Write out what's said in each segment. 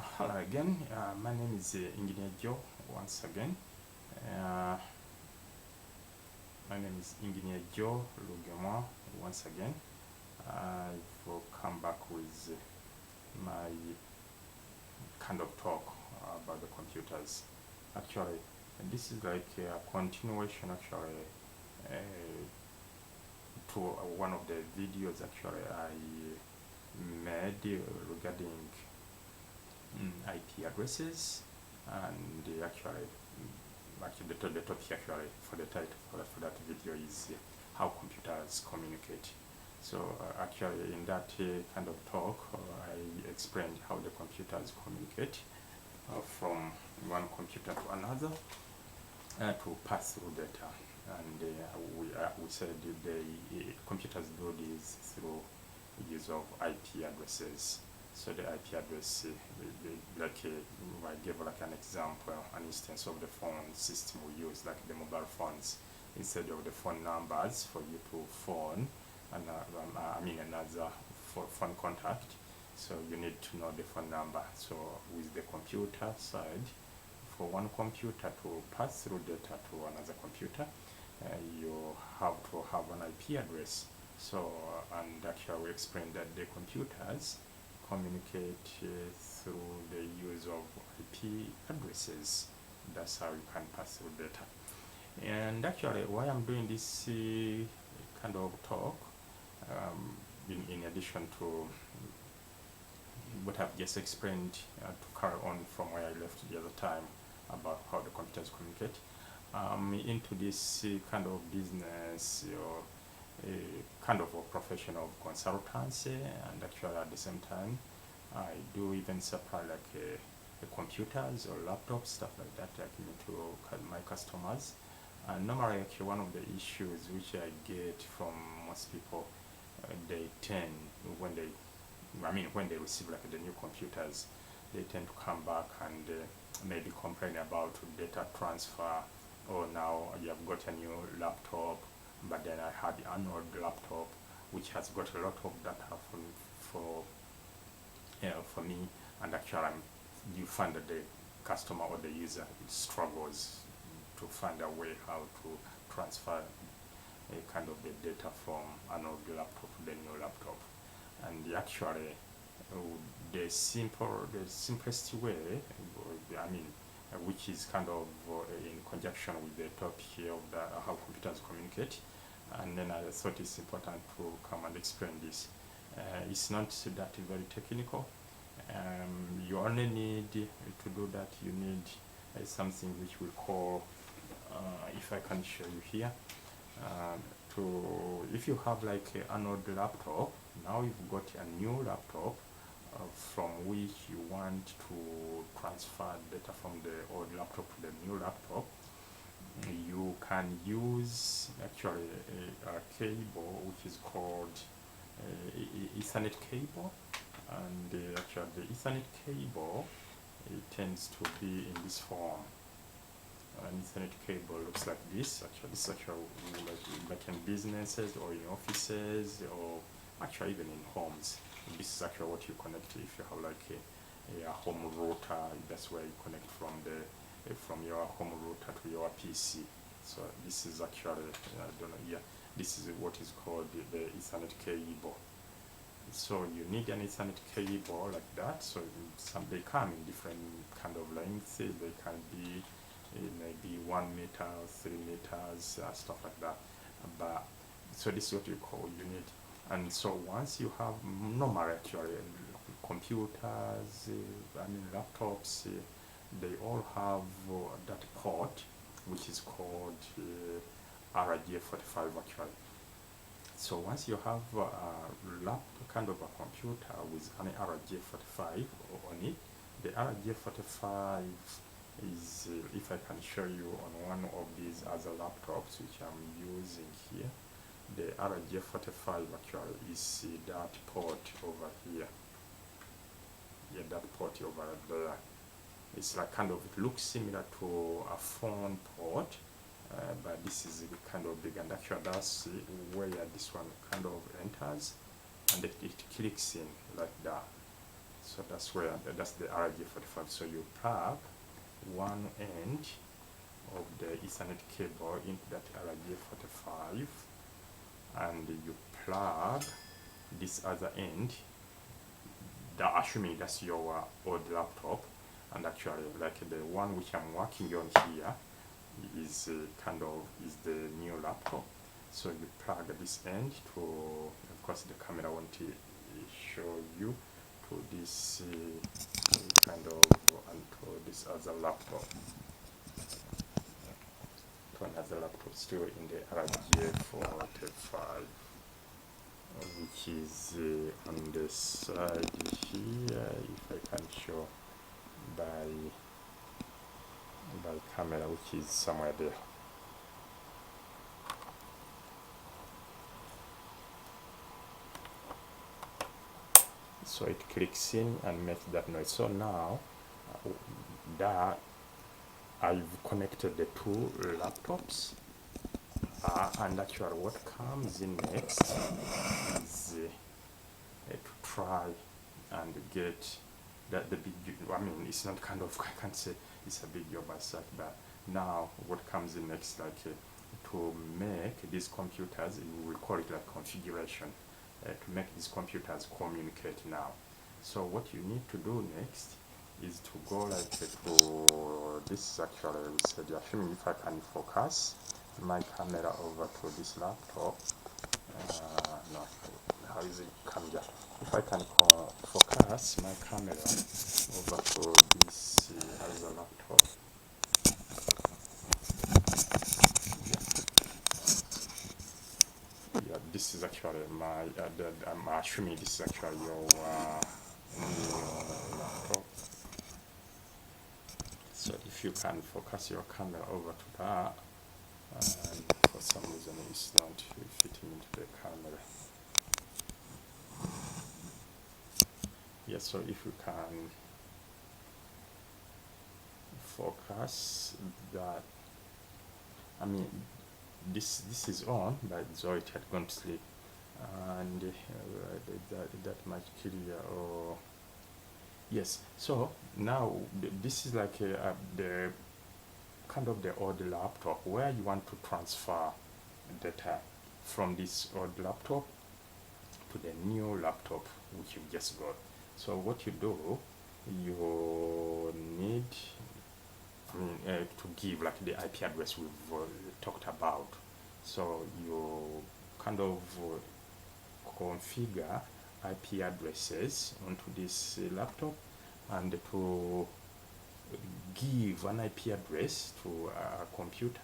Hello again. My name is Engineer Joe once again. Uh, my name is Engineer Joe Lugemwa once again. I've come back with my kind of talk about the computers. Actually, this is like a continuation actually to one of the videos actually I made regarding IP addresses, and actually the topic actually for the title for that video is how computers communicate. So actually in that kind of talk I explained how the computers communicate from one computer to another to pass through data, and we said the computers do this through use of IP addresses. So the IP address, I gave like an example, an instance of the phone system we use, like the mobile phones. Instead of the phone numbers for you to phone, and another phone contact, so you need to know the phone number. So with the computer side, for one computer to pass through data to another computer, you have to have an IP address. So, and actually we explained that the computers communicate through the use of IP addresses. That's how you can pass through data. And actually, why I'm doing this kind of talk, in addition to what I've just explained, to carry on from where I left the other time about how the computers communicate, into this kind of business or a kind of a profession of consultancy, and actually at the same time I do even supply like computers or laptops, stuff like that, to my customers. And normally actually one of the issues which I get from most people, they tend when they receive like the new computers, they tend to come back and maybe complain about data transfer, or now you have got a new laptop, but then I had an old laptop which has got a lot of data for me, and actually you find that the customer or the user struggles to find a way how to transfer a kind of the data from an old laptop to the new laptop. And actually the simplest way, which is kind of in conjunction with the topic here of how computers communicate, and then I thought it's important to come and explain this. It's not that very technical. You only need to do that. You need something which we call, if I can show you here, if you have like an old laptop, now you've got a new laptop from which you want to transfer data from the old laptop to the new laptop, you can use actually a cable which is called Ethernet cable, and actually the Ethernet cable, it tends to be in this form. An Ethernet cable looks like this. Actually, this is actually like in businesses or in offices, or actually even in homes. This is actually what you connect if you have like a home router. That's where you connect from your home router to your PC. So this is actually, I don't know, yeah, this is what is called the Ethernet cable. So you need an Ethernet cable like that. So they come in different kind of lengths. They can be maybe 1 meter, 3 meters, stuff like that. But so this is what you call you need. And so once you have normal actually computers, laptops, they all have that port which is called RJ45 actually. So once you have a kind of a computer with an RJ45 on it, the RJ45 is, if I can show you on one of these other laptops which I'm using here, the RJ45 actually is that port over here. Yeah, that port over there. It's like kind of, it looks similar to a phone port, but this is kind of big, and actually that's where this one kind of enters, and it clicks in like that. So So that's where that's the RJ45. So you plug one end of the Ethernet cable into that RJ45, and you plug this other end, assuming that's your old laptop, and actually like the one which I'm working on here is is the new laptop. So you plug this end to, of course the camera won't show you, to this and to this other laptop, to another laptop still in the RJ45, which is on the side here, if I can show by camera, which is somewhere there. So it clicks in and makes that noise. So now that I've connected the two laptops, and actually what comes in next is to try and get the big, I mean, it's not I can't say it's a big job as such, but now what comes in next, like to make these computers, we will call it like configuration, to make these computers communicate now. So what you need to do next is to go like to this, actually we said, assuming if I can focus my camera over to this laptop, no, how is it coming up? If I can focus my camera over to this other laptop, yeah, this is actually my, I'm assuming this is actually your new laptop. So if you can focus your camera over to that, and for some reason it's not fitting into the camera. Yes, so if you can focus that, I mean, this is on, but so it had gone to sleep, and that much clear. Or yes, so now this is like the kind of the old laptop where you want to transfer data from this old laptop to the new laptop which you've just got. So what you do, you need to give like the IP address we've talked about. So you kind of configure IP addresses onto this laptop, and to give an IP address to a computer,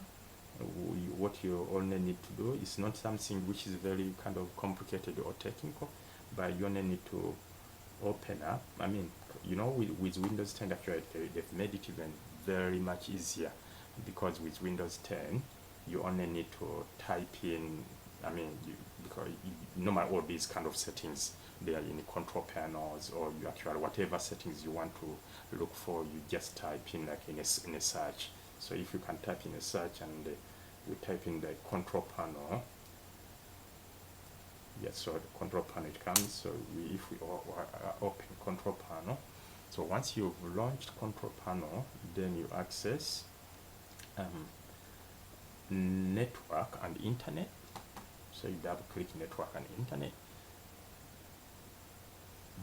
what you only need to do is not something which is very kind of complicated or technical, but you only need to open up, I mean, you know, with Windows 10 actually they've made it even very much easier, because with Windows 10 you only need to type in, I mean, because normally all these kind of settings, they are in the control panels, or you actually whatever settings you want to look for, you just type in like in a search. So if you can type in a search and you type in the control panel, yes, so the control panel it comes. So if we open control panel, so once you've launched control panel, then you access network and internet. So you double click network and internet.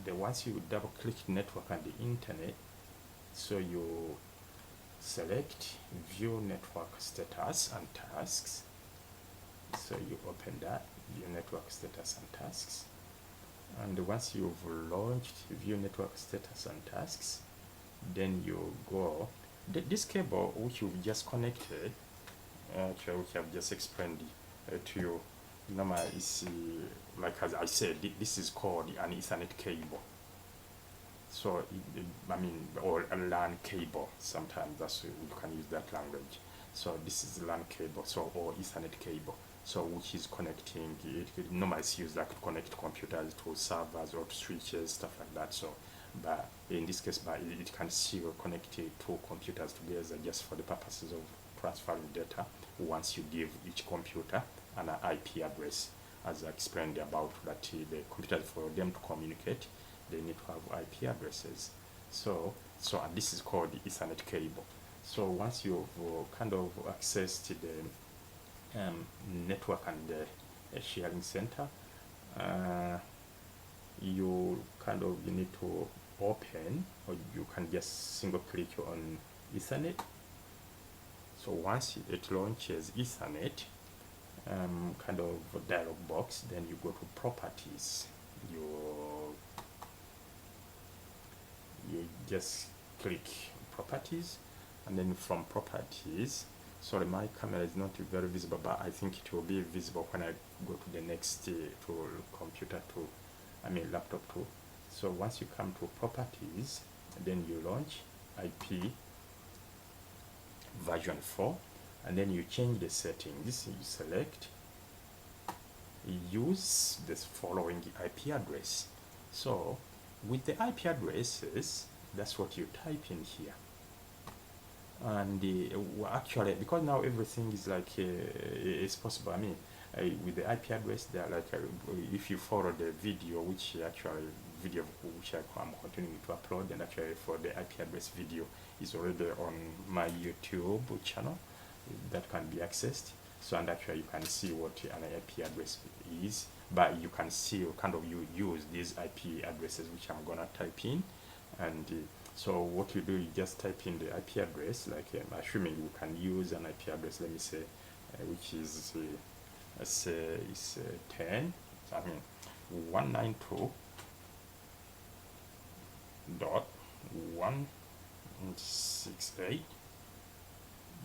Then once you double click network and the internet, so you select view network status and tasks. So you open that, view network status and tasks, and once you've launched view network status and tasks, then you go this cable which you've just connected, which I've just explained to you. Normally is like as I said, this is called an Ethernet cable. So I mean, or a LAN cable, sometimes that's, you can use that language. So this is LAN cable, so, or Ethernet cable, so which is connecting it normally is used like to connect computers to servers or to switches, stuff like that. So but in this case, but it can still connect two computers together just for the purposes of transferring data, once you give each computer an IP address, as I explained about that the computers, for them to communicate, they need to have IP addresses. So and this is called the Ethernet cable. So once you've kind of accessed the network and the sharing center, you need to open, or you can just single click on Ethernet. So once it launches Ethernet, kind of dialog box, then you go to properties. You just click properties, and then from properties, sorry, my camera is not very visible, but I think it will be visible when I go to the next to computer 2, laptop 2. So once you come to properties, then you launch IP version 4, and then you change the settings. You select use this following IP address. So with the IP addresses, that's what you type in here. And actually, because now everything is like it's possible. With the IP address, they are like if you follow the video, which I'm continuing to upload, and actually for the IP address video is already on my YouTube channel that can be accessed. So, and actually you can see what an IP address is, but you can see you use these IP addresses which I'm gonna type in. And so what you do, you just type in the IP address, like assuming you can use an IP address, let me say, which is say is 10, 192 dot 168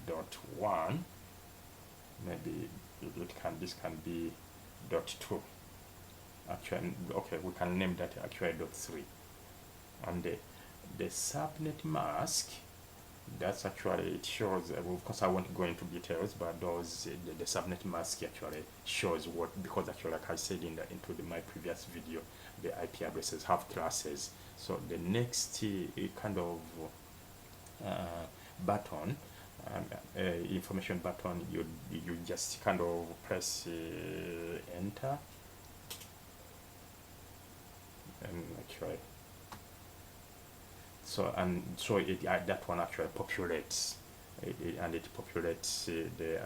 dot 1, maybe this can be dot 2. Actually, okay, we can name that actually dot 3. And the subnet mask, that's actually, it shows, of course I won't go into details, but those the subnet mask actually shows what, because actually, like I said my previous video, the IP addresses have classes. So the next kind of button, information button, you just kind of press enter, and actually that one actually populates and it populates the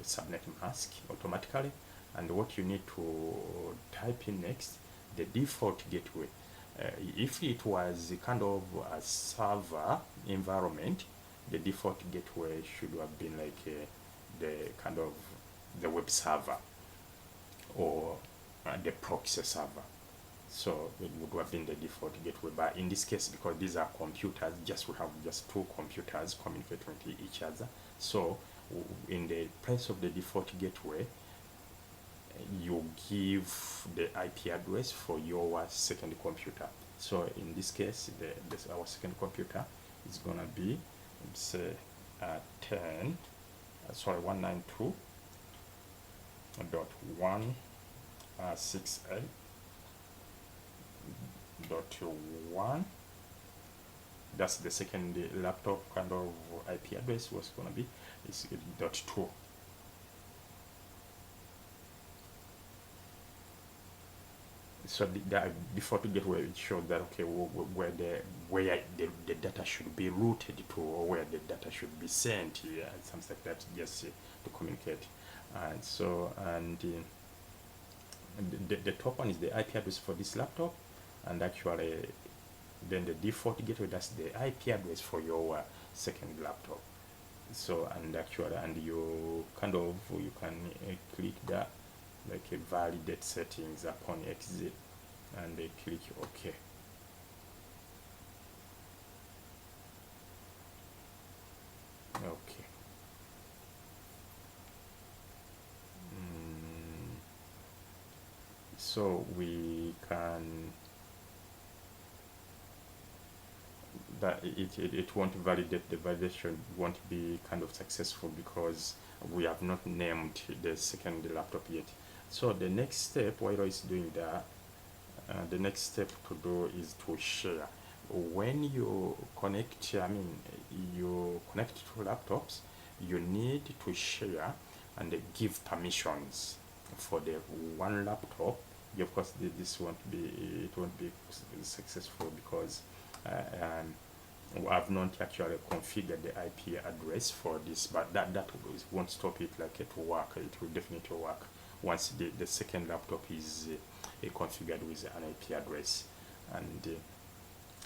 subnet mask automatically. And what you need to type in next, the default gateway. If it was kind of a server environment, the default gateway should have been like the kind of the web server or the proxy server. So it would have been the default gateway. But in this case, because these are computers, we have just two computers communicating with each other. So in the place of the default gateway, you give the IP address for your second computer. So in this case, our second computer is gonna be, say, 192.168.1. That's the second laptop kind of IP address was gonna be. It's .2. So the default gateway, it showed that okay, where the data should be routed to, or where the data should be sent, something like that, just to communicate. And so, the top one is the IP address for this laptop, and actually then the default gateway, that's the IP address for your second laptop. So, and actually, and you can click that, like a validate settings upon exit, and they click OK. Okay. So we can, that it won't validate, the validation won't be kind of successful because we have not named the second laptop yet. So the next step, while it's doing that, the next step to do is to share. When you connect, you connect to laptops, you need to share and give permissions for the one laptop of course this won't be, it won't be successful because I've not actually configured the IP address for this, but that won't stop it like to work. It will definitely work once the second laptop is configured with an IP address. And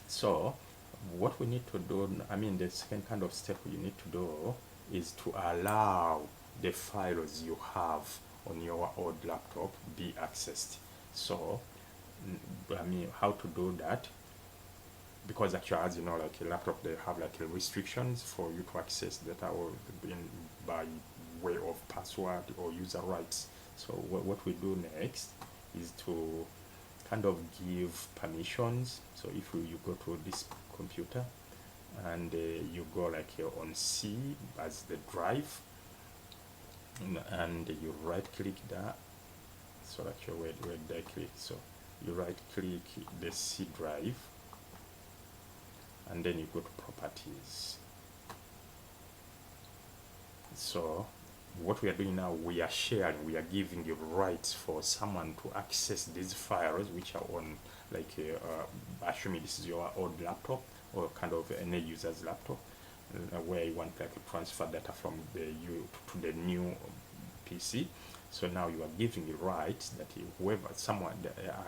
so what we need to do, I mean the second kind of step you need to do is to allow the files you have on your old laptop be accessed. So I mean how to do that, because actually, as you know, like a laptop, they have like restrictions for you to access data or by way of password or user rights. So what we do next is to kind of give permissions. So if you go to this computer and you go like on C as the drive, and you right click that. So actually where I click, so you right click the C drive, and then you go to properties. So what we are doing now, we are sharing, we are giving the rights for someone to access these files which are on like assuming this is your old laptop or kind of any user's laptop, where you want like to transfer data from the to the new PC. So now you are giving the right that whoever, someone,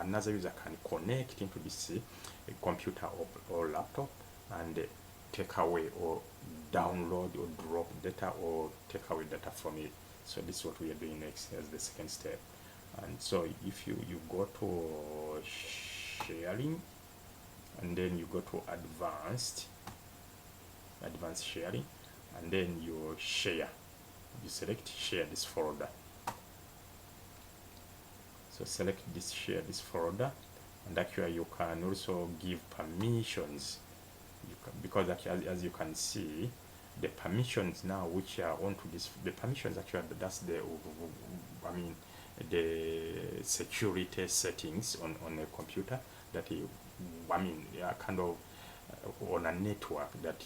another user can connect into this computer or laptop and take away or download or drop data or take away data from it. So this is what we are doing next as the second step. And so if you go to sharing, and then you go to advanced sharing, and then you share, you select share this folder. So select this, share this folder, and actually you can also give permissions. Because actually, as you can see, the permissions now which are onto this, the permissions actually, that's the, I mean, the security settings on a computer that I mean, kind of on a network that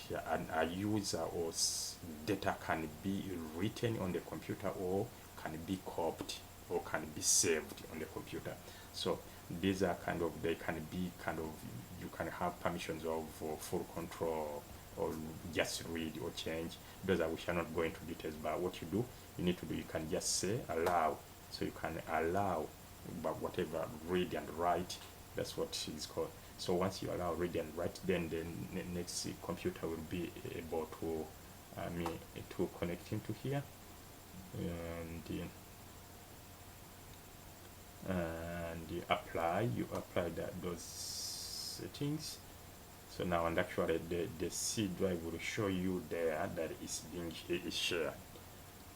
a user or data can be written on the computer or can be copied or can be saved on the computer. So these are kind of, they can be kind of, you can have permissions of full control or just read or change. Those are, we shall not go into details, but what you do, you need to do, you can just say allow. So you can allow whatever read and write, that's what it's called. So once you allow read and write, then the next computer will be able to to connect into here, and you apply those settings. So now, and actually the C drive will show you there that is being shared,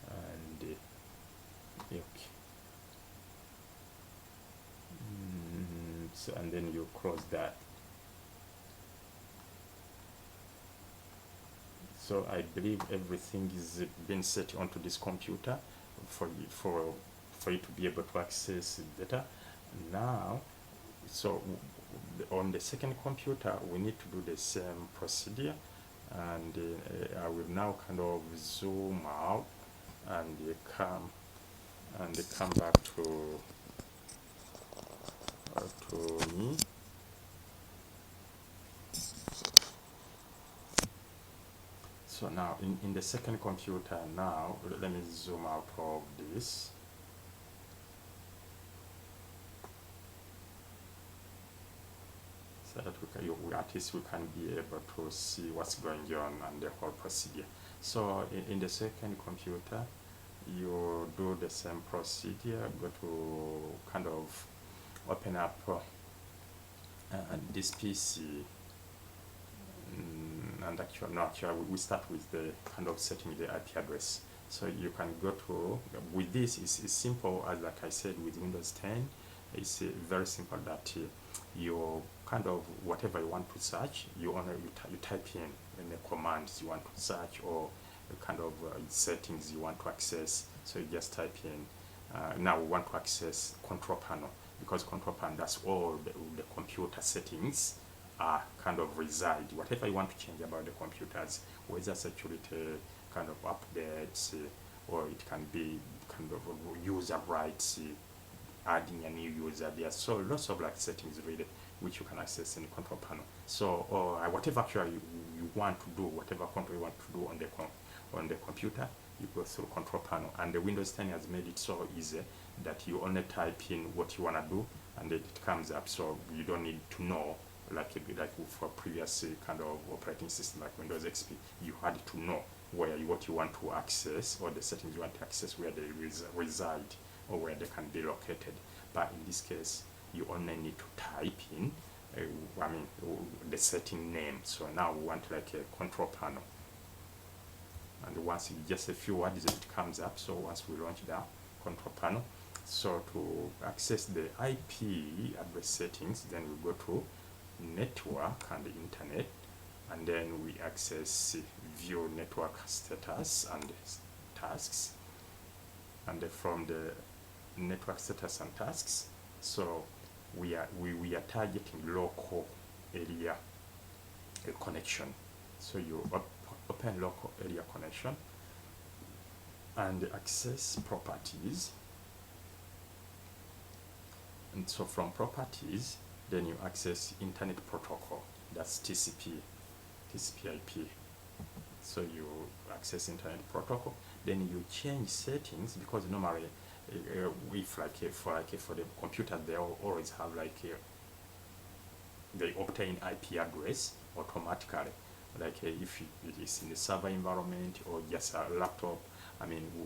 and okay. So, and then you close that. So I believe everything is being set onto this computer for you to be able to access data. Now, so on the second computer we need to do the same procedure, and I will now kind of zoom out and come back to me. So now in the second computer, now let me zoom out of this. So that at least we can be able to see what's going on and the whole procedure. So in the second computer, you do the same procedure, go to kind of open up this PC, and actually we start with the kind of setting the IP address. So you can go to, with this is simple, as like I said with Windows 10, it's very simple that you kind of, whatever you want to search, you type in the commands you want to search, or the kind of settings you want to access. So you just type in, now we want to access control panel, because control panel, that's all the computer settings kind of reside. Whatever you want to change about the computers, whether security kind of updates, or it can be kind of user rights, adding a new user. There are so lots of like settings really which you can access in the control panel. So whatever actually you want to do, whatever control you want to do on the computer, you go through control panel. And the Windows 10 has made it so easy that you only type in what you want to do and it comes up. So you don't need to know like for previous kind of operating system like Windows XP, you had to know what you want to access or the settings you want to access, where they reside or where they can be located. But in this case, you only need to type in the setting name. So now we want like a control panel, and once just a few words it comes up. So once we launch the control panel, so to access the IP address settings, then we go to network and internet, and then we access view network status and tasks. And from the network status and tasks, so we are targeting local area connection. So you open local area connection and access properties. And so from properties, then you access internet protocol, that's TCP/IP. So you access internet protocol, then you change settings, because normally for the computer, they always have they obtain IP address automatically, if it is in the server environment or just a laptop.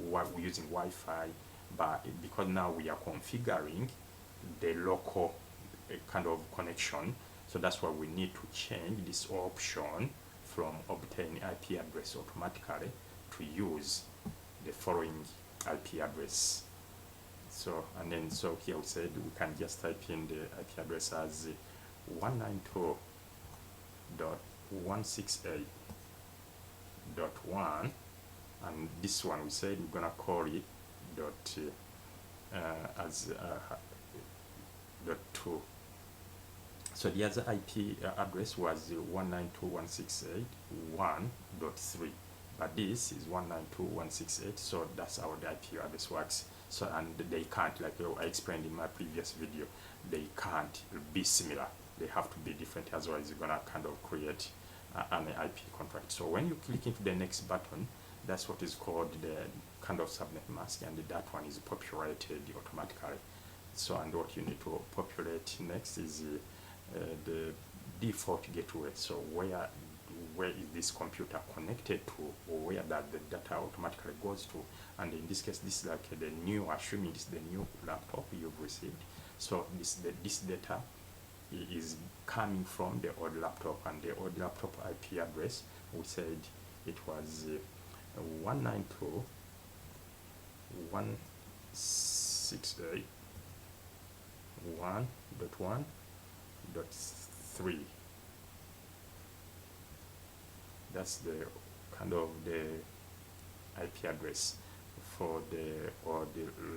We're using Wi-Fi, but because now we are configuring the local kind of connection, so that's why we need to change this option from obtain IP address automatically to use the following IP address. So here we said we can just type in the IP address as 192.168.1, and this one we said we're gonna call it .2. So the other IP address was 192.168.1.3, but this is 192.168, so that's how the IP address works. So, and they can't, like I explained in my previous video, they can't be similar. They have to be different, otherwise you're gonna kind of create an IP contract. So when you click into the next button, that's what is called the kind of subnet mask, and that one is populated automatically. So, and what you need to populate next is the default gateway. So where is this computer connected to, or where that the data automatically goes to. And in this case, this is like the new, assuming this is the new laptop you've received. So this data is coming from the old laptop, and the old laptop IP address, we said it was 192.168.1.1.3. That's the kind of the IP address for the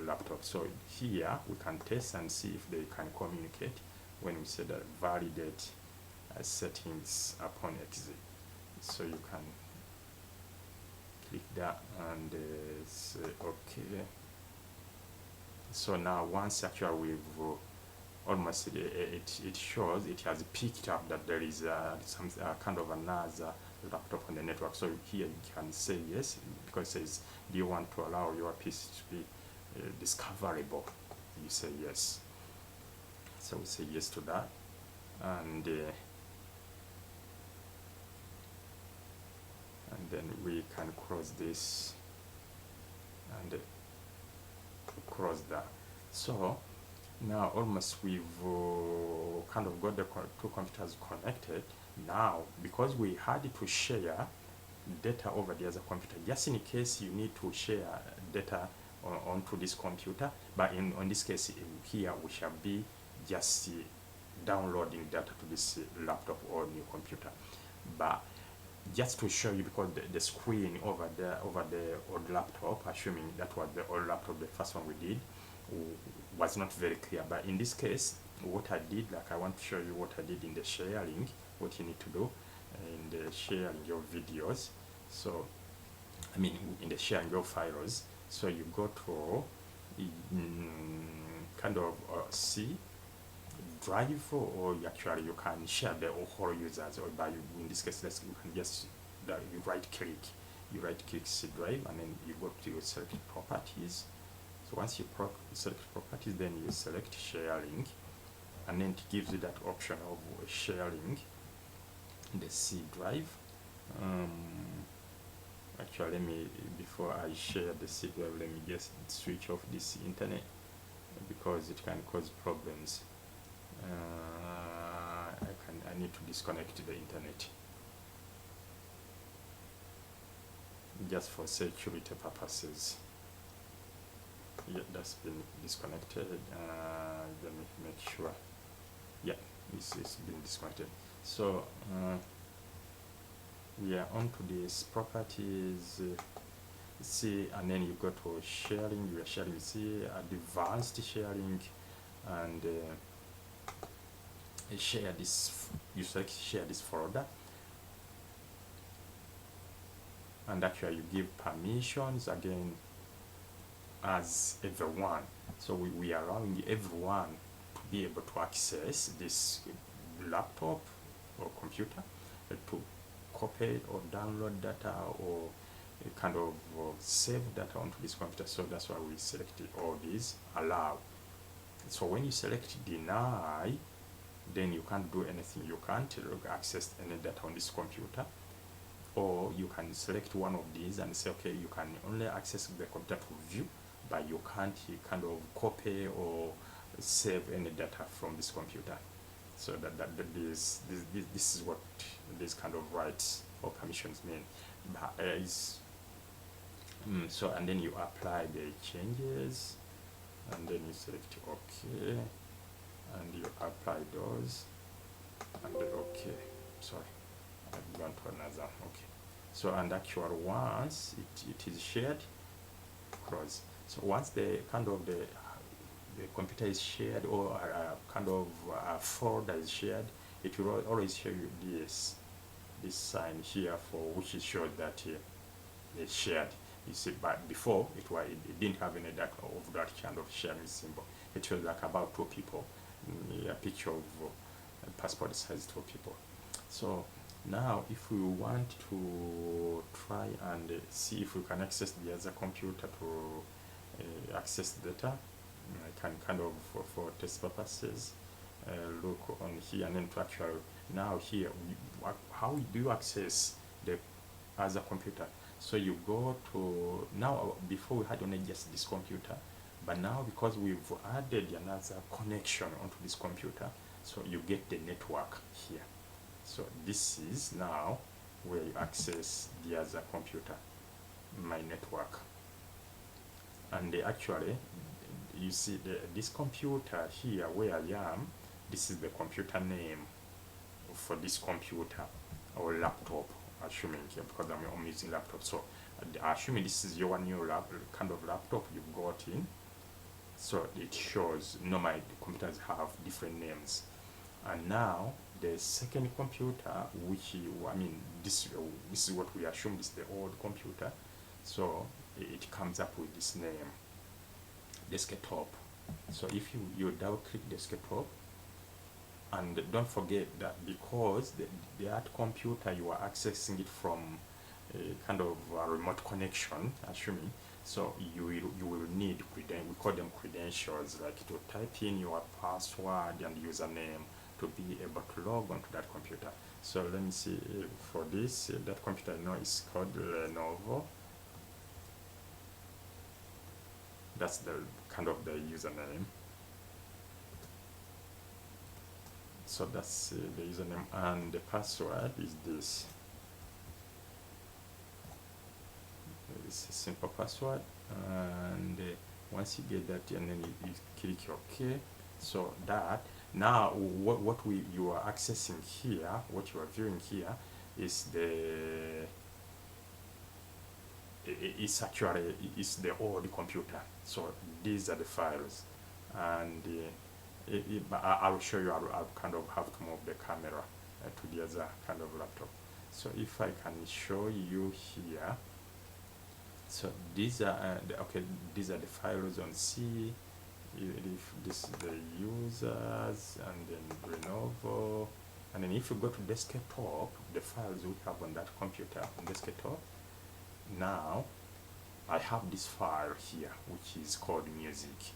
laptop. So here we can test and see if they can communicate when we say that validate settings upon exit. So you can click that and say okay. So now once actually we've almost it shows, it has picked up that there is some kind of another laptop on the network. So here you can say yes, because it says, do you want to allow your PC to be discoverable? You say yes. So we say yes to that, and then we can close this and close that. So now almost we've kind of got the two computers connected. Now, because we had to share data over the other computer, just in case you need to share data onto this computer, but in this case here we shall be just downloading data to this laptop or new computer. But just to show you, because the screen over the old laptop, assuming that was the old laptop, the first one we did, was not very clear. But in this case, what I did, I want to show you what I did in the sharing, what you need to do in the sharing your videos. So in the sharing your files, so you go to kind of C drive, or actually you can share the whole users, or by, in this case, you can just you right click C drive, and then you go to select properties. So once you select properties, then you select sharing, and then it gives you that option of sharing the C drive. Actually, before I share the C drive, let me just switch off this internet, because it can cause problems. I need to disconnect the internet just for security purposes. Yeah, that's been disconnected. Let me make sure. Yeah, it's been disconnected. So we are on to these properties. See, and then you go to sharing. You are sharing, see, advanced sharing, and share this. You select share this folder, and actually you give permissions again as everyone. So we are allowing everyone to be able to access this laptop or computer, to copy or download data, or kind of save data onto this computer. So that's why we selected all these allow. So when you select deny, then you can't do anything. You can't access any data on this computer. Or you can select one of these and say, okay, you can only access the computer to view, but you can't kind of copy or save any data from this computer. So this is what this kind of rights or permissions mean. So, and then you apply the changes, and then you select OK, and you apply those, and OK. Sorry, I've gone to another. OK. So, and actually once it is shared, close. So once the kind of the computer is shared, or kind of a folder is shared, it will always show you this sign here, for which it shows that it's shared. You see, but before it didn't have any data of that kind of sharing symbol. It was like about 2 people, a picture of a passport size 2 people. So now if we want to try and see if we can access the other computer to access data, I can kind of, for test purposes, look on here, and then to actually, now here, how do you access the other computer? So you go to, now before we had only just this computer, but now because we've added another connection onto this computer, so you get the network here. So this is now where you access the other computer, my network. And actually, you see this computer here where I am, this is the computer name for this computer or laptop, assuming here, because I'm using laptop. So assuming this is your new kind of laptop you've got in, so it shows normally the computers have different names. And now the second computer, which this is what we assume is the old computer, so it comes up with this name, desktop. So if you double click desktop, and don't forget that because that computer, you are accessing it from a kind of a remote connection, assuming, so you will need we call them credentials, like to type in your password and username to be able to log onto that computer. So let me see, for this, that computer I know is called Lenovo. That's the kind of the username. So that's the username, and the password is this. It's a simple password, and once you get that, and then you click OK. So that now what you are accessing here, what you are viewing here, is it's actually the old computer. So these are the files, and I will show you. I'll kind of have to move the camera to the other kind of laptop. So if I can show you here, so these are these are the files on C, if this is the users, and then Lenovo, and then if you go to desktop, the files we have on that computer on desktop, now I have this file here which is called music.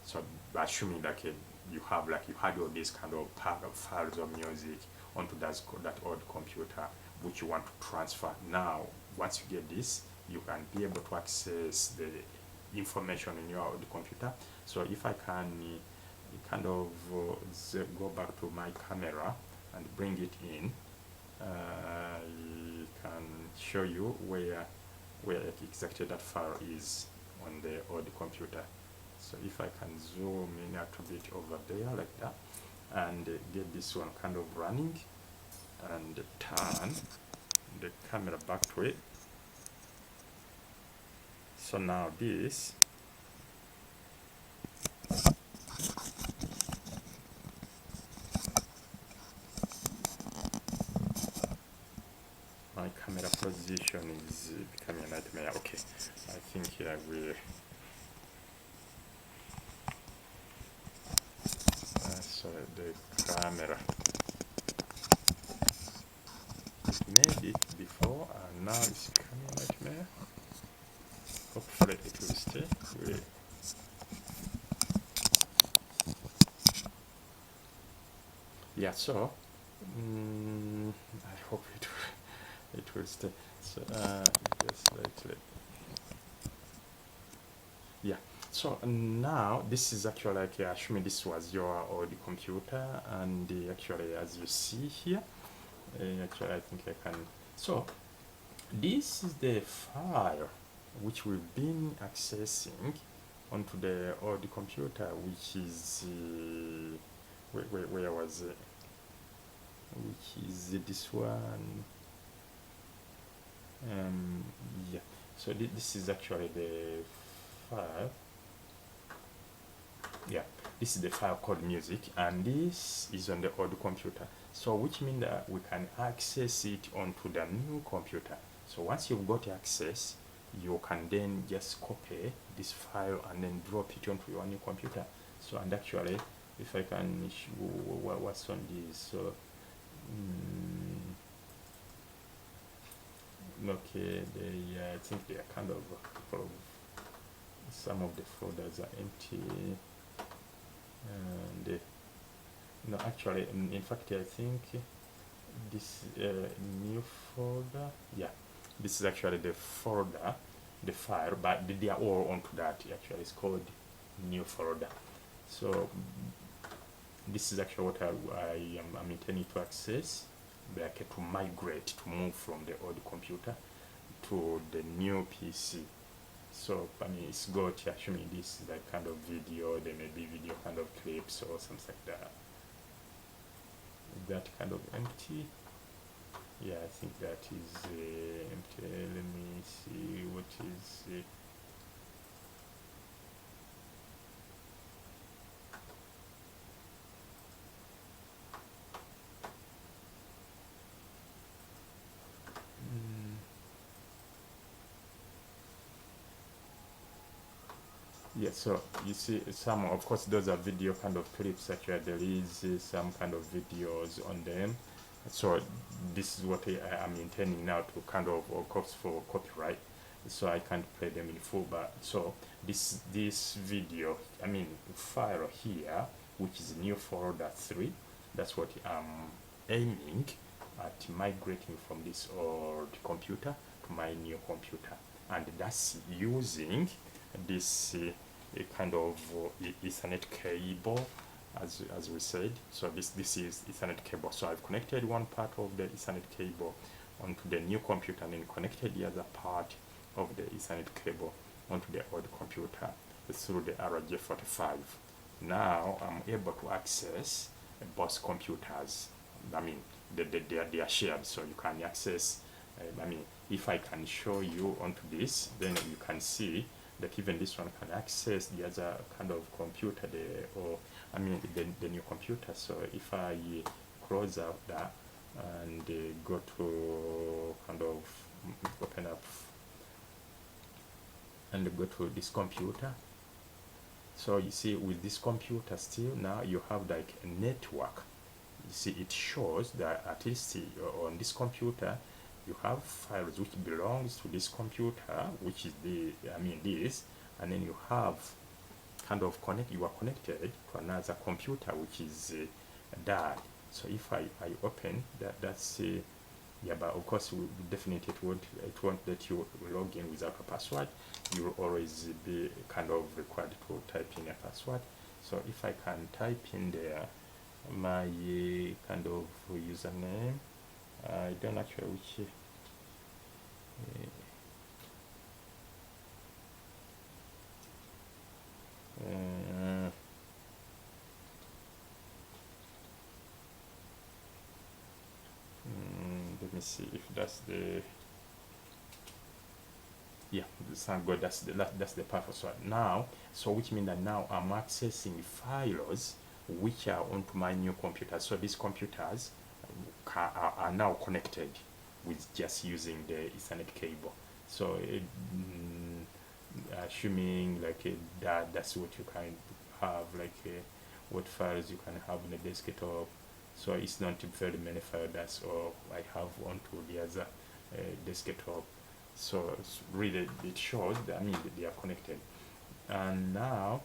So assuming that you had all these kind of files of music onto that old computer which you want to transfer. Now once you get this, you can be able to access the information in your old computer. So if I can kind of go back to my camera and bring it in, I can show you where exactly that file is on the old computer. So if I can zoom in a little bit over there like that, and get this one kind of running, and turn the camera back to it. So now this my camera position is becoming a nightmare. Okay, I think here we so the camera made it before, and now it's becoming a nightmare. Hopefully it will stay. Yeah, so I hope it will stay. So just let yeah. So now this is actually like assuming this was your old computer, and actually as you see here, actually I think I can. So this is the file which we've been accessing onto the old computer, which is where was it? Which is this one. Yeah, so this is actually the file. Yeah, this is the file called music, and this is on the old computer, so which means that we can access it onto the new computer. So once you've got access, you can then just copy this file and then drop it onto your new computer. So, and actually if I can show what's on this, so okay, I think they are kind of some of the folders are empty, and no, actually in fact I think this new folder, yeah, this is actually the folder, the file, but they are all onto that. Actually it's called new folder. So this is actually what I'm intending to access, like to migrate, to move from the old computer to the new PC. So I mean it's got actually this like kind of video, there may be video kind of clips or something like that. That kind of empty. Yeah, I think that is empty. Let me see what is yeah, so you see some, of course those are video kind of clips. Actually there is some kind of videos on them. So this is what I am intending now to kind of, course for copyright, so I can't play them in full. But so this video, I mean file here, which is new folder 3, that's what I'm aiming at migrating from this old computer to my new computer, and that's using this kind of Ethernet cable, as we said. So this is Ethernet cable. So I've connected one part of the Ethernet cable onto the new computer, and then connected the other part of the Ethernet cable onto the old computer through the RJ45. Now I'm able to access both computers. I mean they are shared, so you can access. I mean if I can show you onto this, then you can see that even this one can access the other kind of computer, the new computer. So if I close out that and go to kind of open up and go to this computer, So you see, with this computer still now you have like a network. You see, it shows that at least on this computer you have files which belongs to this computer, which is this, and then you have kind of you are connected to another computer which is that. So if I open that, that's yeah, but of course definitely it won't let you log in without a password. You will always be kind of required to type in a password. So if I can type in there my kind of username, I don't actually which let me see if that's the, yeah, sound good. That's the password now. So which means that now I'm accessing files which are onto my new computer. So these computers are now connected with just using the Ethernet cable. So assuming like that's what you can have, like what files you can have in the desktop. So it's not very many files that's all I have onto the other desktop. So it's really, it shows that they are connected. And now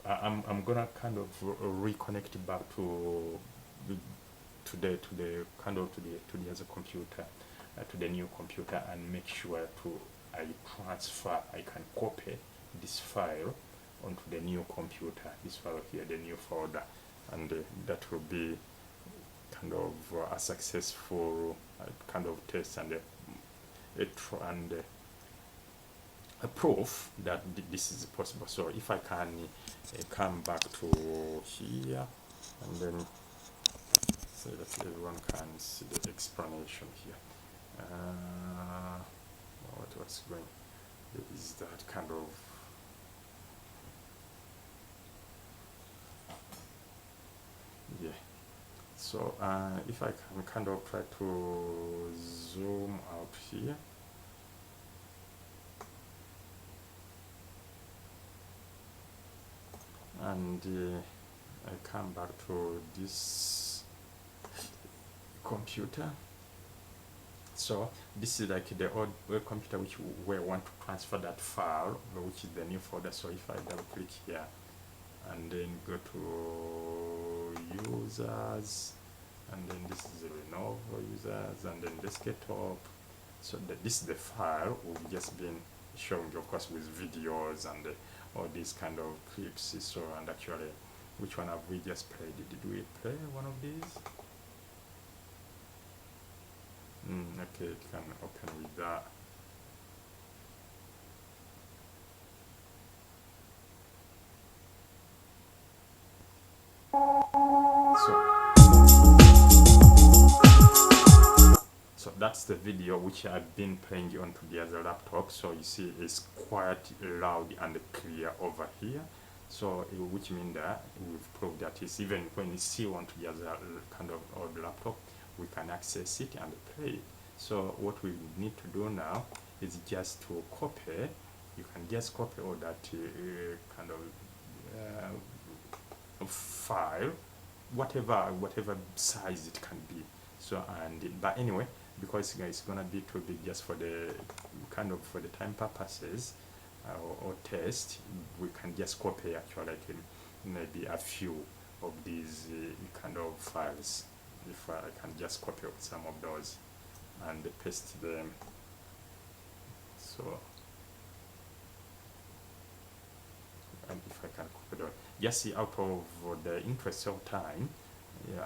I'm gonna kind of reconnect it back to the other computer, to the new computer, and make sure I can copy this file onto the new computer, this file here, the new folder, and that will be kind of a successful kind of test and a proof that this is possible. So if I can come back to here, and then so that everyone can see the explanation here. What's going is that kind of so if I can kind of try to zoom out here, and I come back to this computer. So this is like the old computer which we want to transfer that file, which is the new folder. So if I double click here and then go to users, and then this is the Lenovo users, and then desktop. So this is the file we've just been showing, of course, with videos and all these kind of clips. So, and actually, which one have we just played? Did we play one of these? Okay, it can open with that. So that's the video which I've been playing onto the other laptop. So you see it's quite loud and clear over here. So which means that we've proved that it's even when you see onto the other kind of old laptop, we can access it and play it. So what we need to do now is just to copy. You can just copy all that kind of file, whatever size it can be. So but anyway, because it's gonna be too big just for the kind of for the time purposes or test, we can just copy actually like maybe a few of these kind of files. If I can just copy some of those and paste them. So and if I can copy them, just see, out of the interest of time,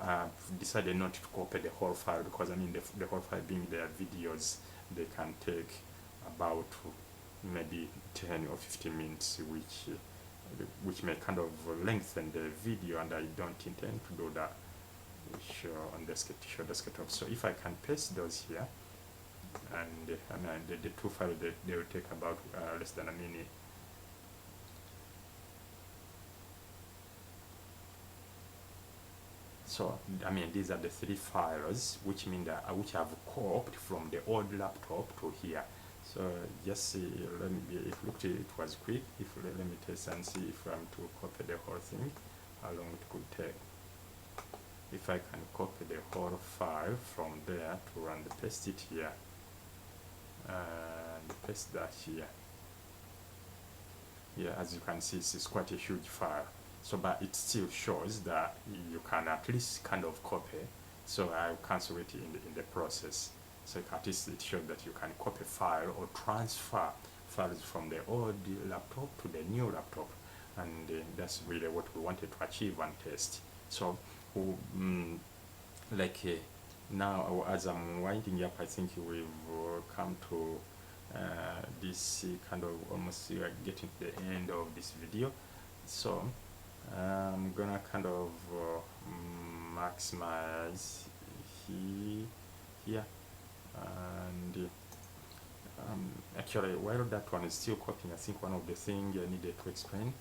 I've decided not to copy the whole file, because the whole file being their videos, they can take about maybe 10 or 15 minutes, which may kind of lengthen the video, and I don't intend to do that on show desktop. So if I can paste those here, and the two files, they will take about less than a minute. So these are the three files which mean that which I've copied from the old laptop to here. So just see, let me be, it looked it was quick. If let me test and see if I'm to copy the whole thing, how long it could take. If I can copy the whole file from there to run the paste it here and paste that here. Yeah, as you can see, it's quite a huge file. So, but it still shows that you can at least kind of copy. So I'll cancel it in the process. So at least it shows that you can copy file or transfer files from the old laptop to the new laptop. And that's really what we wanted to achieve and test. So, now as I'm winding up, I think we've come to this kind of almost getting to the end of this video. So I'm gonna kind of maximize here and actually while that one is still copying, I think one of the things I needed to explain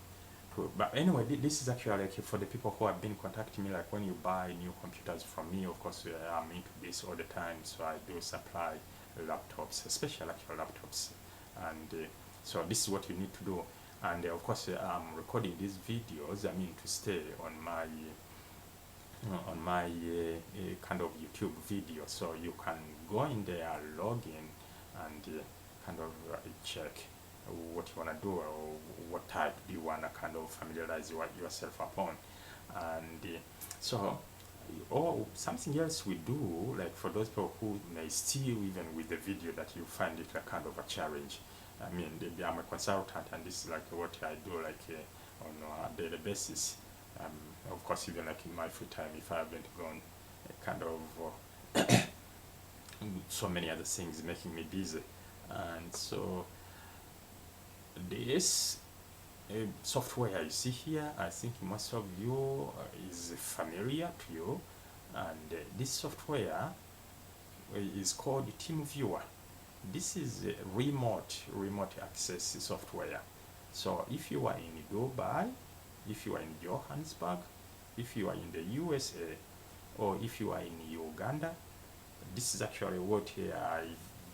but anyway, this is actually like for the people who have been contacting me, like when you buy new computers from me, of course I'm into this all the time, so I do supply laptops, especially actual laptops, and so this is what you need to do. And of course I'm recording these videos, I mean, to stay on my kind of YouTube video, so you can go in there, log in, and kind of check what you want to do or what type do you want to kind of familiarize yourself upon. And so or something else we do, like for those people who may still, even with the video, that you find it a kind of a challenge. I mean, I'm a consultant, and this is like what I do, like on a daily basis. Of course, even like in my free time, if I haven't gone kind of so many other things making me busy. And so this software you see here, I think most of you is familiar to you, and this software is called TeamViewer. This is a remote access software. So if you are in Dubai, if you are in Johannesburg, if you are in the USA, or if you are in Uganda, this is actually what I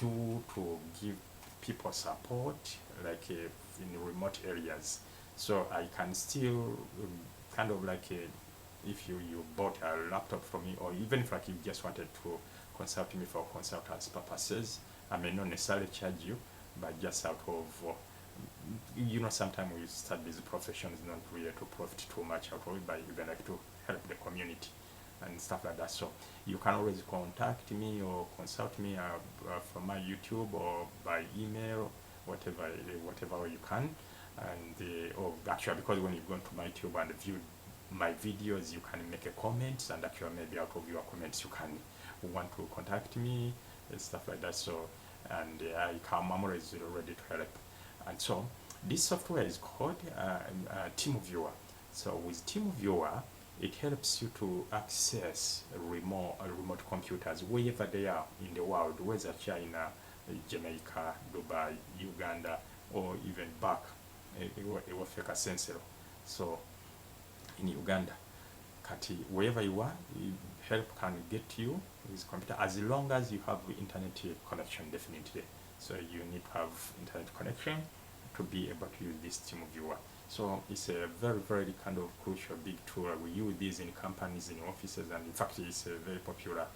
do to give people support, like in remote areas. So I can still kind of like if you bought a laptop from me, or even if like you just wanted to consult me for consultants purposes, I may not necessarily charge you, but just out of sometimes we start these professions not really to profit too much out of it, but even like to help the community and stuff like that. So you can always contact me or consult me from my YouTube or by email, whatever you can. And or actually, because when you go to my YouTube and view my videos, you can make a comment, and actually maybe out of your comments you can want to contact me and stuff like that. So and I'm always ready to help. And so this software is called TeamViewer. So with TeamViewer, it helps you to access remote computers wherever they are in the world, whether China, Jamaica, Dubai, Uganda, or even back Africa Sensero. So in Uganda, kati wherever you are, help can get you with computer as long as you have internet connection, definitely. So you need to have internet connection to be able to use this TeamViewer. So it's a very kind of crucial big tool. We use this in companies, in offices, and in fact it's a very popular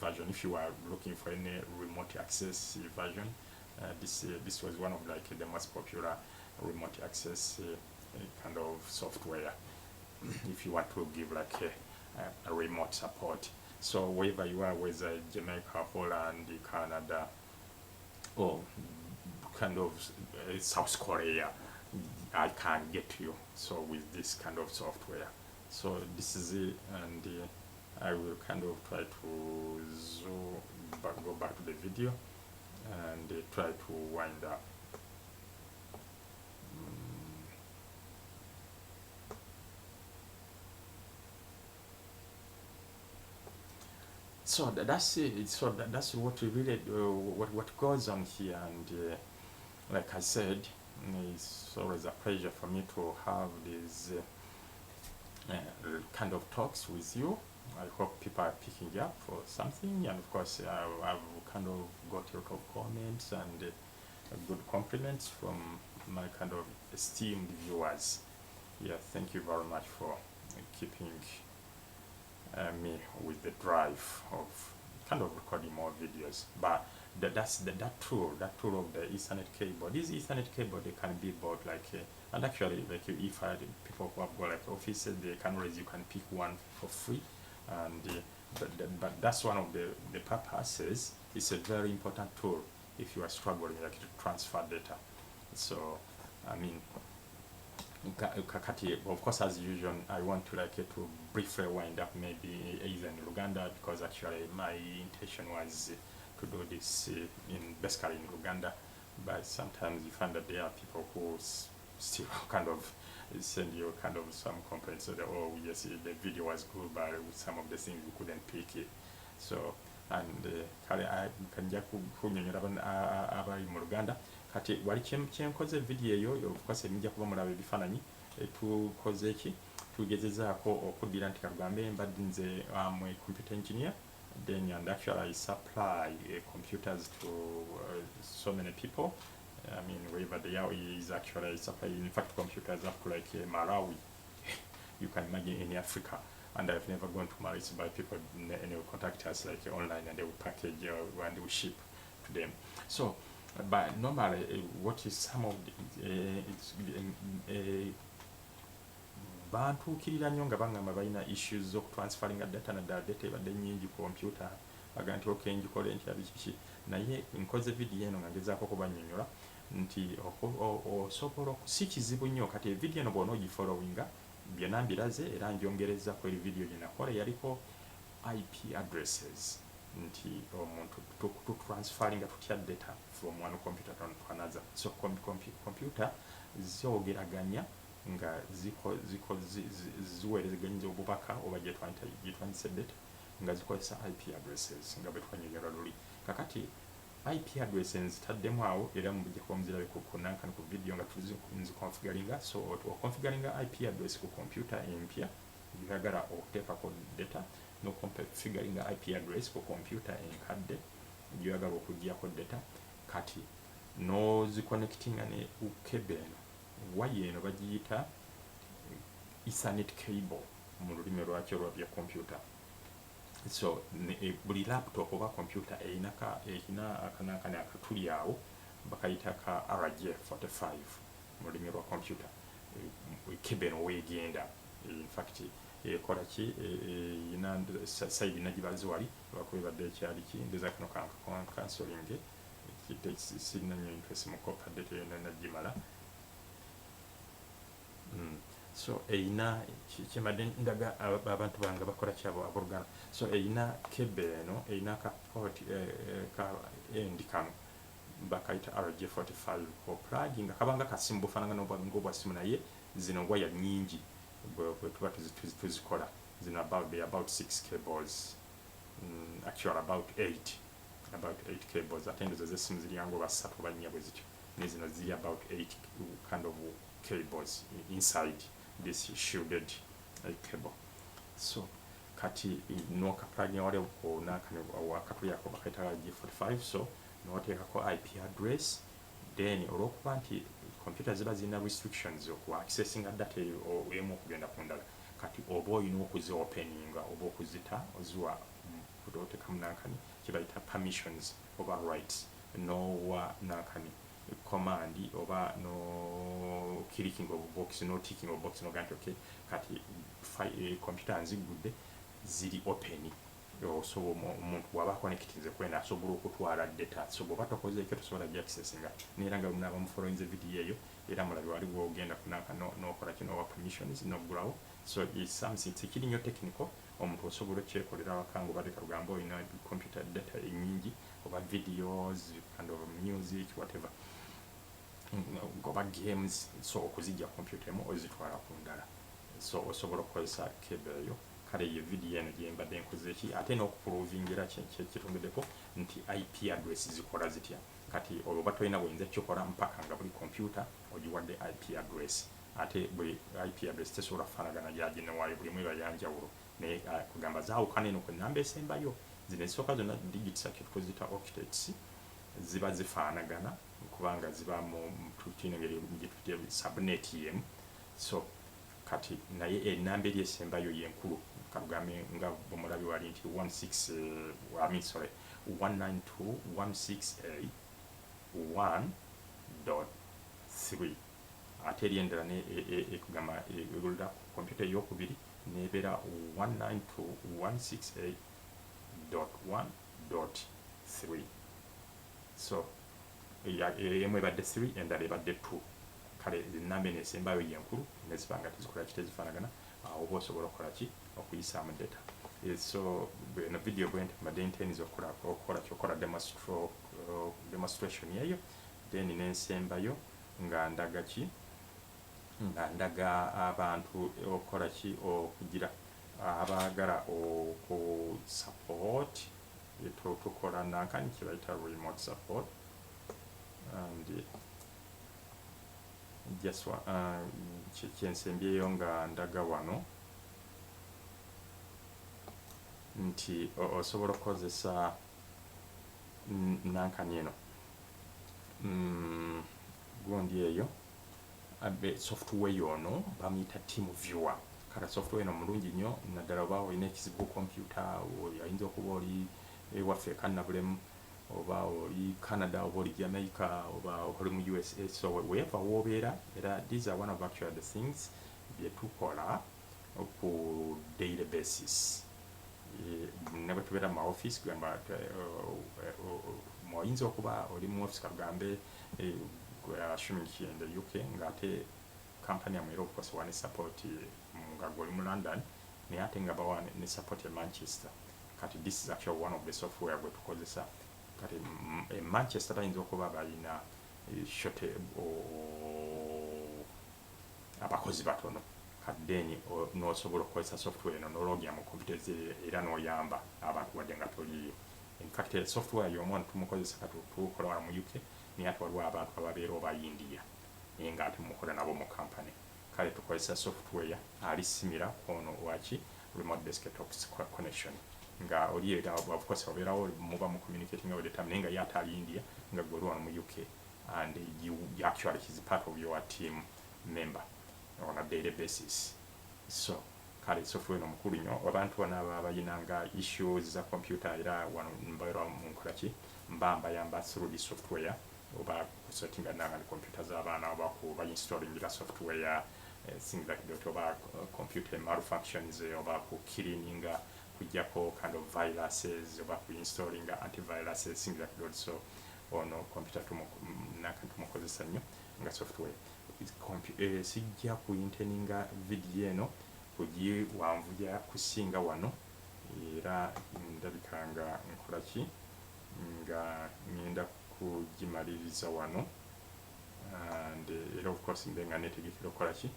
version. If you are looking for any remote access version, this was one of like the most popular remote access kind of software if you want to give like a remote support. So wherever you are, whether Jamaica, Holland, Canada, or kind of South Korea, I can get you. So with this kind of software, so this is it, and I will kind of try to go back to the video and try to wind up. So that's it. So that's what we really what goes on here, and like I said, it's always a pleasure for me to have these kind of talks with you. I hope people are picking up for something, and of course I've kind of got a lot of comments and good compliments from my kind of esteemed viewers. Yeah, thank you very much for keeping me with the drive of kind of recording more videos. But that tool of the Ethernet cable. This Ethernet cable, they can be bought like, and actually, like if I had people who have got like offices, they can raise, you can pick one for free, and but that's one of the purposes. It's a very important tool if you are struggling like to transfer data. So, I mean, of course, as usual, I want to like to briefly wind up maybe either in Uganda, because actually my intention was to do this basically in Uganda, but sometimes you find that there are people who still kind of send you kind of some complaints, so that, oh yes, the video was good, but with some of the things we couldn't pick it. So, and I can kunyonyola abali mu Uganda kati wali kyenkoze video eyo, of course mujja kuba mulaba ebifaananyi tukoze ki, tugezezaako okuddira nti kagambe mbadde nze a computer engineer, then and actually I supply computers to so many people. I mean, wherever they are is actually I supply, in fact, computers up to like Malawi. You can imagine in Africa. And I've never gone to Malawi, but people and they will contact us like online, and they will package and they will ship to them. So, but normally, what is some of the bantu kirira nnyo nga bangamba balina issues of transferring data naddala data ebadde nnyingi ku computer, baga nti okay njikole ntya biki, naye nkoze video eno nga ngezaako kubannyonnyola nti osobola si kizibu nnyo. Kati video eno bw'ona ogifollowinga byonna mbiraze, era njongereza ku eri video gye nakola yaliko IP addresses, nti omuntu tutransferinga tutya data from one computer to another. So computer zoogeraganya nga ziweerezeganyiriza obubaka oba gyetwandise data nga zikozesa IP addresses nga bwe twanyonyola luli. Kakati IP addresses nzitaddemu awo, era mujja kuba muzirabe ku nankani ku video nga nziconfiguringa. So oconfiguringa IP address ku computer empya gy'oyagala okuteekako data, noconfiguringa IP address ku computer enkadde gy'oyagala okuggyako data, kati noziconnectinga ne cable eno, waya eno bagiyita Ethernet cable mu lulimi lwakyo olwa bya computer. So buli laptop oba computer erina akanankani akatuli awo bakayita ka RJ45 mu lulimi lwa computer. Cable eno weegenda, in fact ekola ki, ina side nagibazi wali lwakubadde ekyali ki ndeza kano kansolinge sirina nnyo interest mu kopa data yonna nagimala. So erina kimadde ndaga abantu bange bakola kyabo aboluganda. So erina cable eno erina ka port ka end kano bakayita RJ45 ko plug nga kabanga kasimu bufananga n'obwa simu, naye zino waya nnyingi bwe tuba tuzikola zino about 6 cables, actually about 8 cables. Ate endozo z'essimu ziryango oba 3 oba 4 bwe zityo, ne zino ziri about 8 kind of cables inside this shielded cable. So kati noka plug wale ko nakane wakatuli yako bakayita RJ45. So noteekako IP address, then olwokuba nti computer ziba zirina restrictions okuwa accessing data emu okugenda ku ndala, kati oba olina okuzi openinga oba okuzita oziwa kutoteeka mu nankani kibayita permissions oba rights, nowa nankani command oba no clicking of box, no ticking of box, no ganti okay kati computer nzigudde ziri open. So omuntu waba connectinze kwena asobola okutwala data, so bw'oba tokoze ekyo tosobola gi accessinga, neera nga munaba mufollowinze video eyo era mulabi wali gwogenda kunaka nokola kino wa permissions noggulawo. So it's something kiri nnyo technical, omuntu osobola okyekolera wakangu badde kalugamba olina computer data enyingi oba videos, kind of music, whatever, oba games, so okuzijja computer emu ozitwala ku ndala. So osobola okukozesa cable eyo. Kale ye video eno gye mbadde nkoze ki ate n'okuprovingira kyekitongeddeko nti IP address zikola zitya. Kati oba tolina buyinza kikola mpaka nga buli computer ogiwadde IP address, ate buli IP address tesobola kufaanagana gyaginewaayo, buli emu yanjawulo, naye kugamba zaawukana eno ku nnamba esembayo. Zino ezisooka zonna digits kye tukozita octets ziba zifaanagana kubanga ziba mu tukinengeri gye subnet yemu. So kati naye enamba eri esembayo yenkulu kalugambe nga bwemulabi wali nti 192.168.1.3 ate eri endala ekugamba erulira ku kompyuta eyokubiri nebeera 192.168.1.3. so emu ebadde 3 endala ebadde 2. kale enamba eno esembayo yenkulu nezibanga tezikola ki tezifaanagana, awo oba osobola okukola ki okuyisaamu data. So eno video bwenti kumadde intends okukola demonstration yeyo, then nensembayo nga ndaga ki nga ndaga abantu okukola ki okugira abaagala oku support tukola nankani kibayita remote support and just kyensembyeyo nga ndaga wano nti osobola okukozesa nankani eno gundi eyo software yono bamuyita team viewer. kale software eno mulungi nnyo naddala oba olina ekizibu computer oyinza okuba oli ewaffe kannabulemu oba oli Canada oba oli Jamaica oba oli mu USA. so wherever wobeera era these are one of actually the things byetukola ku daily basis. ne bwe tubeera mu office gamba oyinza okuba oli mu office kagambe assuming here in the UK ngate company amwe of course one support nga goli mu London ne ate nga bawa ne support in Manchester. kati this is actually one of the software we tukozesa kati Manchester bayinza okuba balina shote abakozi batono kaddeni n'osobola okukozesa software eno n'ologya mu computers era n'oyamba abantu wadde nga toliyo. in fact software y'omwana tumukozesa kati tukola wano mu UK naye ate waliwo abantu ababeera oba India naye nga ate mukola nabo mu company. kale tukozesa software alisimira ono waki remote desktop connection nga oli era of course obeerawo muba mu communicating all the time naye nga ye ate ali India nga gwe wano mu UK and you actually he's part of your team member on a daily basis. so kale software eno mukulu nnyo abantu bonna abayinanga issues za computer era wano mbaera mu nkola ki mbayamba through the software oba kusettinga nanga ni computer z'abaana oba kuba installing the software things like that oba computer malfunctions oba ku cleaning kujjako kind of viruses oba ku installing antiviruses things like that. so ono computer tumukozesa nnyo nga software sijja kuinteninga video eno kugi wanvuja kusinga wano era ndabikanga nkola ki nga ngenda kugimaliriza wano and era of course mbenga netegekera okukola ki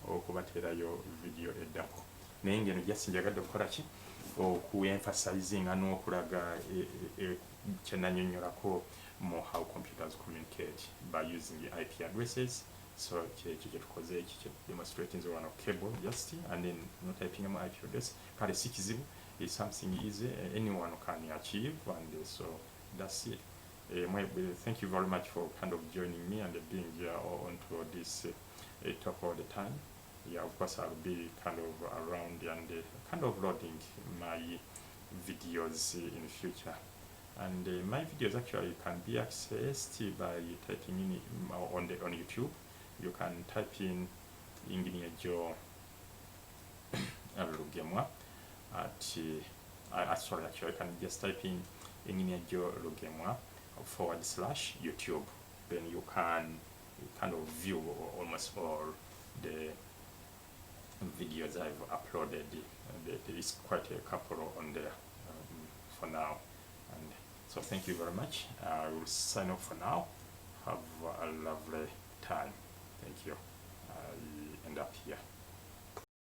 okubateerayo video eddako naye ngeno just njagadde okukola ki okuemphasizing n'okulaga kyenanyonyolako more how computers communicate by using the IP addresses. so kyekyo tukoze demonstrating one of cable just and then not typing my IP address kale si kizibu is something easy anyone can achieve and so that's it. Thank you very much for kind of joining me and being here onto this talk all the time. Yeah, of course I'll be kind of around and kind of loading my videos in future. And my videos actually can be accessed by typing in on YouTube. You can type in Eng Joe Lugemwa sorry, actually I can just type in Eng Joe Lugemwa /YouTube. Then you can kind of view almost all the videos I've uploaded. There is quite a couple on there for now. And so thank you very much. I will sign off for now. Have a lovely time. Thank you. I end up here.